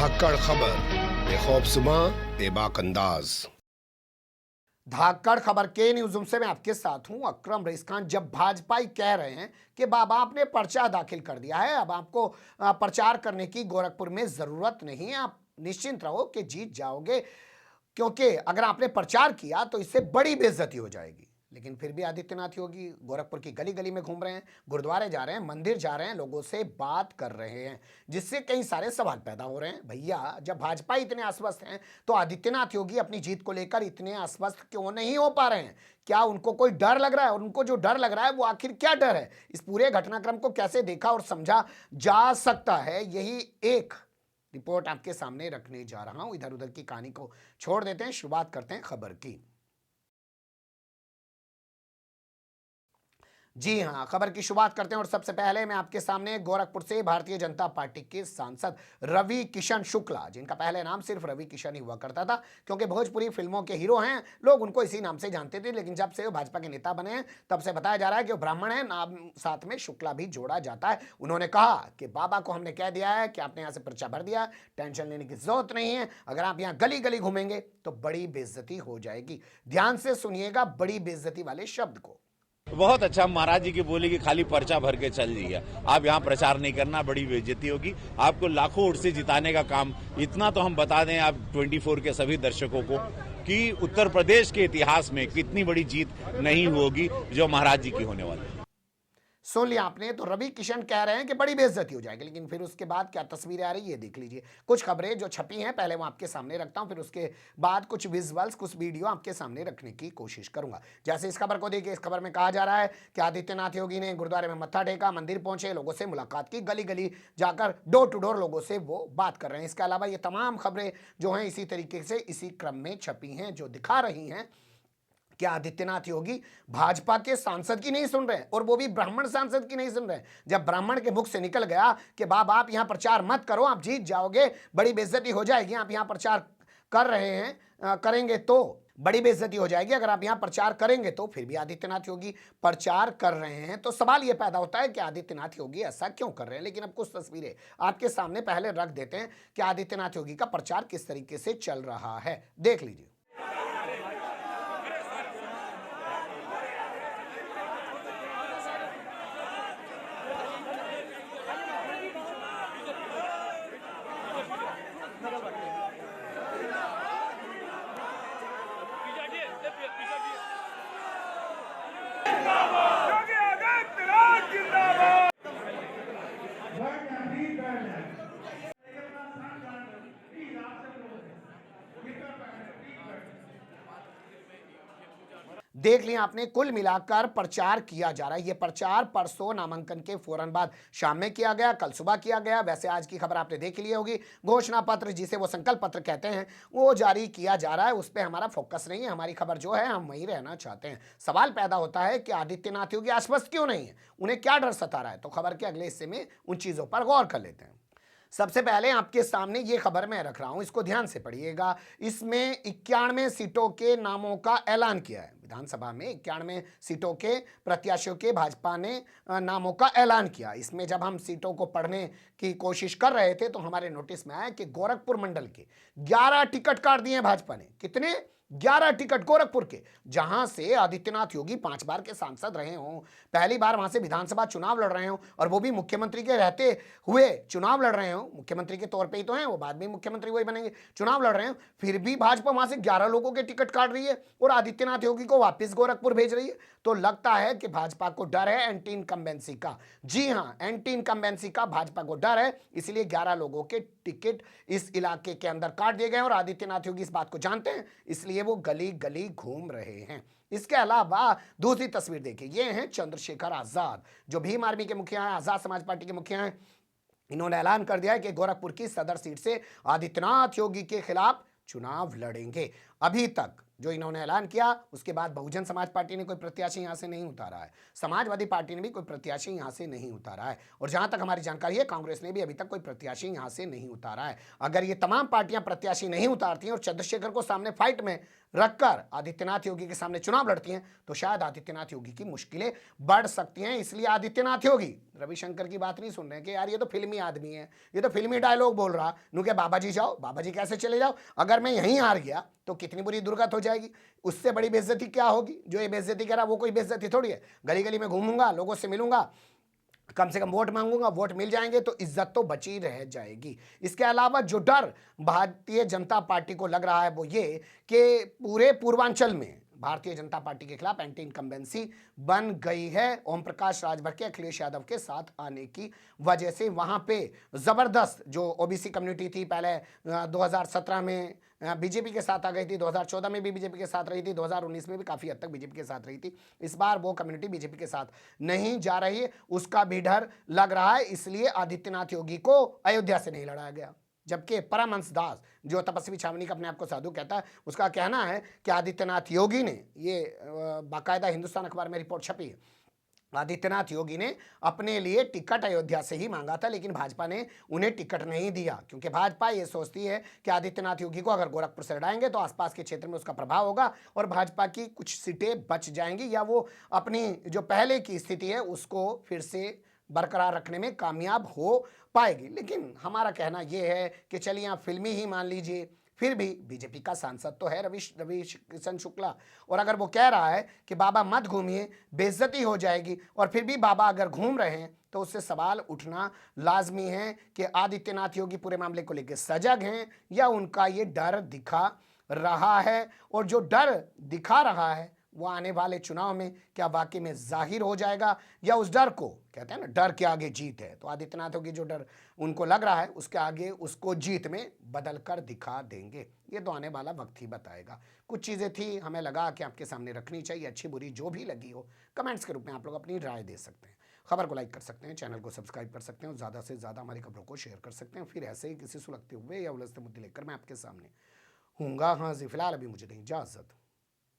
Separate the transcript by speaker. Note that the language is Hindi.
Speaker 1: धाकड़ खबर, बेखौफजुमा बेबाक अंदाज।
Speaker 2: धाकड़ खबर के न्यूज़रूम से मैं आपके साथ हूं अकरम रईस खान। जब भाजपाई कह रहे हैं कि बाबा आपने पर्चा दाखिल कर दिया है, अब आपको प्रचार करने की गोरखपुर में जरूरत नहीं है, आप निश्चिंत रहो कि जीत जाओगे, क्योंकि अगर आपने प्रचार किया तो इससे बड़ी बेइज्जती हो जाएगी। लेकिन फिर भी आदित्यनाथ योगी गोरखपुर की गली गली में घूम रहे हैं, गुरुद्वारे जा रहे हैं, मंदिर जा रहे हैं, लोगों से बात कर रहे हैं, जिससे कई सारे सवाल पैदा हो रहे हैं। भैया, जब भाजपा इतने आश्वस्त हैं तो आदित्यनाथ योगी अपनी जीत को लेकर इतने आश्वस्त क्यों नहीं हो पा रहे हैं? क्या उनको कोई डर लग रहा है? और उनको जो डर लग रहा है वो आखिर क्या डर है? इस पूरे घटनाक्रम को कैसे देखा और समझा जा सकता है, यही एक रिपोर्ट आपके सामने रखने जा रहा हूं। इधर उधर की कहानी को छोड़ देते हैं, शुरुआत करते हैं खबर की। जी हां, खबर की शुरुआत करते हैं और सबसे पहले मैं आपके सामने गोरखपुर से भारतीय जनता पार्टी के सांसद रवि किशन शुक्ला, जिनका पहले नाम सिर्फ रवि किशन ही हुआ करता था, क्योंकि भोजपुरी फिल्मों के हीरो हैं, लोग उनको इसी नाम से जानते थे। लेकिन जब से वो भाजपा के नेता बने हैं तब से बताया जा रहा है कि वो ब्राह्मण है, नाम साथ में शुक्ला भी जोड़ा जाता है। उन्होंने कहा कि बाबा को हमने कह दिया है कि आपने यहाँ से पर्चा भर दिया, टेंशन लेने की जरूरत नहीं है, अगर आप यहाँ गली गली घूमेंगे तो बड़ी बेइज्जती हो जाएगी। ध्यान से सुनिएगा बड़ी बेइज्जती वाले शब्द को।
Speaker 3: बहुत अच्छा, महाराज जी की बोली कि खाली पर्चा भर के चल दिया, आप यहाँ प्रचार नहीं करना, बड़ी बेइज्जती होगी, आपको लाखों वोट से जिताने का काम। इतना तो हम बता दें आप 24 के सभी दर्शकों को कि उत्तर प्रदेश के इतिहास में कितनी बड़ी जीत नहीं होगी जो महाराज जी की होने वाली है।
Speaker 2: सुन लिया आपने, तो रवि किशन कह रहे हैं कि बड़ी बेइज्जती हो जाएगी। लेकिन फिर उसके बाद क्या तस्वीरें आ रही है देख लीजिए। कुछ खबरें जो छपी हैं पहले वो आपके सामने रखता हूं, फिर उसके बाद कुछ विजुअल्स, कुछ वीडियो आपके सामने रखने की कोशिश करूंगा। जैसे इस खबर को देखिए, इस खबर में कहा जा रहा है कि आदित्यनाथ योगी ने गुरुद्वारे में मत्था टेका, मंदिर पहुंचे, लोगों से मुलाकात की, गली गली जाकर डोर टू डोर लोगों से वो बात कर रहे हैं। इसके अलावा ये तमाम खबरें जो हैं इसी तरीके से इसी क्रम में छपी हैं, जो दिखा रही हैं कि आदित्यनाथ योगी भाजपा के सांसद की नहीं सुन रहे हैं, और वो भी ब्राह्मण सांसद की नहीं सुन रहे हैं। जब ब्राह्मण के मुख से निकल गया कि बाबा आप यहां प्रचार मत करो, आप जीत जाओगे, बड़ी बेइज्जती हो जाएगी, आप यहां प्रचार कर रहे हैं, करेंगे तो बड़ी बेइज्जती हो जाएगी, अगर आप यहां प्रचार करेंगे तो। फिर भी आदित्यनाथ योगी प्रचार कर रहे हैं, तो सवाल यह पैदा होता है कि आदित्यनाथ योगी ऐसा क्यों कर रहे हैं। लेकिन अब कुछ तस्वीरें आपके सामने पहले रख देते हैं कि आदित्यनाथ योगी का प्रचार किस तरीके से चल रहा है, देख लीजिए।
Speaker 4: योगी आदित्यनाथ जिंदाबाद।
Speaker 2: देख लिया आपने, कुल मिलाकर प्रचार किया जा रहा है। ये प्रचार परसों नामांकन के फौरन बाद शाम में किया गया, कल सुबह किया गया। वैसे आज की खबर आपने देख ली होगी, घोषणा पत्र जिसे वो संकल्प पत्र कहते हैं वो जारी किया जा रहा है। उस पर हमारा फोकस नहीं है, हमारी खबर जो है हम वहीं रहना चाहते हैं। सवाल पैदा होता है कि आदित्यनाथ योगी आश्वस्त क्यों नहीं है, उन्हें क्या डर सता रहा है? तो खबर के अगले हिस्से में उन चीजों पर गौर कर लेते हैं। सबसे पहले आपके सामने ये खबर मैं रख रहा हूं, इसको ध्यान से पढ़िएगा। इसमें 91 सीटों के नामों का ऐलान किया है। विधानसभा में 91 सीटों के प्रत्याशियों के भाजपा ने नामों का ऐलान किया। इसमें जब हम सीटों को पढ़ने की कोशिश कर रहे थे तो हमारे नोटिस में आया कि गोरखपुर मंडल के 11 टिकट काट दिए भाजपा ने। कितने? 11 टिकट गोरखपुर के, जहां से आदित्यनाथ योगी 5 बार के सांसद रहे हों, पहली बार वहां से विधानसभा चुनाव लड़ रहे हों, और वो भी मुख्यमंत्री के रहते हुए चुनाव लड़ रहे हों। मुख्यमंत्री के तौर पे ही तो हैं वो, बाद में मुख्यमंत्री वही बनेंगे, चुनाव लड़ रहे हैं। फिर भी भाजपा वहां से 11 लोगों के टिकट काट रही है और आदित्यनाथ योगी को वापस गोरखपुर भेज रही है। तो लगता है कि भाजपा को डर है एंटी इनकम्बेंसी का। जी हाँ, एंटी इनकम्बेंसी का भाजपा को डर है, इसलिए 11 लोगों के टिकट इस इलाके के अंदर काट दिए गए। और आदित्यनाथ योगी इस बात को जानते हैं, इसलिए वो गली गली घूम रहे हैं। इसके अलावा दूसरी तस्वीर देखिए, ये हैं चंद्रशेखर आजाद, जो भीम आर्मी के मुखिया हैं, आजाद समाज पार्टी के मुखिया हैं। इन्होंने ऐलान कर दिया है कि गोरखपुर की सदर सीट से आदित्यनाथ योगी के खिलाफ चुनाव लड़ेंगे। अभी तक जो इन्होंने ऐलान किया, उसके बाद बहुजन समाज पार्टी ने कोई प्रत्याशी यहां से नहीं उतारा है, समाजवादी पार्टी ने भी कोई प्रत्याशी यहां से नहीं उतारा है, और जहां तक हमारी जानकारी है कांग्रेस ने भी अभी तक कोई प्रत्याशी यहां से नहीं उतारा है। अगर ये तमाम पार्टियां प्रत्याशी नहीं उतारती हैं और चंद्रशेखर को सामने फाइट में रखकर आदित्यनाथ योगी के सामने चुनाव लड़ती हैं तो शायद आदित्यनाथ योगी की मुश्किलें बढ़ सकती हैं। इसलिए आदित्यनाथ योगी रविशंकर की बात नहीं सुन रहे हैं कि यार ये तो फिल्मी आदमी है, ये तो फिल्मी डायलॉग बोल रहा, नु क्या बाबा जी जाओ, बाबा जी कैसे चले जाओ, अगर मैं यहीं हार गया तो कितनी बुरी दुर्गत हो जाएगी, उससे बड़ी बेइज्जती क्या होगी। जो ये बेइज्जती कह रहा वो कोई बेइज्जती थोड़ी है। गली गली में घूमूंगा, लोगों से मिलूंगा, कम से कम वोट मांगूंगा, वोट मिल जाएंगे तो इज्जत तो बची रह जाएगी। इसके अलावा जो डर भारतीय जनता पार्टी को लग रहा है वो ये कि पूरे पूर्वांचल में भारतीय जनता पार्टी के खिलाफ एंटी इनकम्बेंसी बन गई है। ओम प्रकाश राजभर के अखिलेश यादव के साथ आने की वजह से वहां पे जबरदस्त जो ओबीसी कम्युनिटी थी, पहले 2017 में बीजेपी के साथ आ गई थी, 2014 में भी बीजेपी के साथ रही थी, 2019 में भी काफ़ी हद तक बीजेपी के साथ रही थी। इस बार वो कम्युनिटी बीजेपी के साथ नहीं जा रही है, उसका भी डर लग रहा है। इसलिए आदित्यनाथ योगी को अयोध्या से नहीं लड़ाया गया। जबकि परमहंस दास जो तपस्वी छावनी का अपने आप को साधु कहता है, उसका कहना है कि आदित्यनाथ योगी ने, ये बाकायदा हिंदुस्तान अखबार में रिपोर्ट छपी है, आदित्यनाथ योगी ने अपने लिए टिकट अयोध्या से ही मांगा था, लेकिन भाजपा ने उन्हें टिकट नहीं दिया क्योंकि भाजपा ये सोचती है कि आदित्यनाथ योगी को अगर गोरखपुर से लड़ाएंगे तो आसपास के क्षेत्र में उसका प्रभाव होगा और भाजपा की कुछ सीटें बच जाएंगी या वो अपनी जो पहले की स्थिति है उसको फिर से बरकरार रखने में कामयाब हो पाएगी। लेकिन हमारा कहना यह है कि चलिए आप फिल्मी ही मान लीजिए, फिर भी बीजेपी का सांसद तो है रवि किशन शुक्ला, और अगर वो कह रहा है कि बाबा मत घूमिए बेइज्जती हो जाएगी, और फिर भी बाबा अगर घूम रहे हैं तो उससे सवाल उठना लाजमी है कि आदित्यनाथ योगी पूरे मामले को लेकर सजग हैं या उनका ये डर दिखा रहा है, और जो डर दिखा रहा है वो आने वाले चुनाव में क्या वाकई में जाहिर हो जाएगा या उस डर को, कहते हैं ना डर के आगे जीत है, तो आदित्यनाथ योगी जो डर उनको लग रहा है उसके आगे उसको जीत में बदल कर दिखा देंगे। ये तो आने वाला वक्त ही बताएगा। कुछ चीज़ें थी हमें लगा कि आपके सामने रखनी चाहिए, अच्छी बुरी जो भी लगी हो कमेंट्स के रूप में आप लोग अपनी राय दे सकते हैं। खबर को लाइक कर सकते हैं, चैनल को सब्सक्राइब कर सकते हैं और ज़्यादा से ज़्यादा हमारी खबरों को शेयर कर सकते हैं। फिर ऐसे ही किसी सुलगते हुए या उलझते मुद्दे लेकर मैं आपके सामने हूँगा। हाँ जी, फिलहाल अभी मुझे नहीं इजाज़त।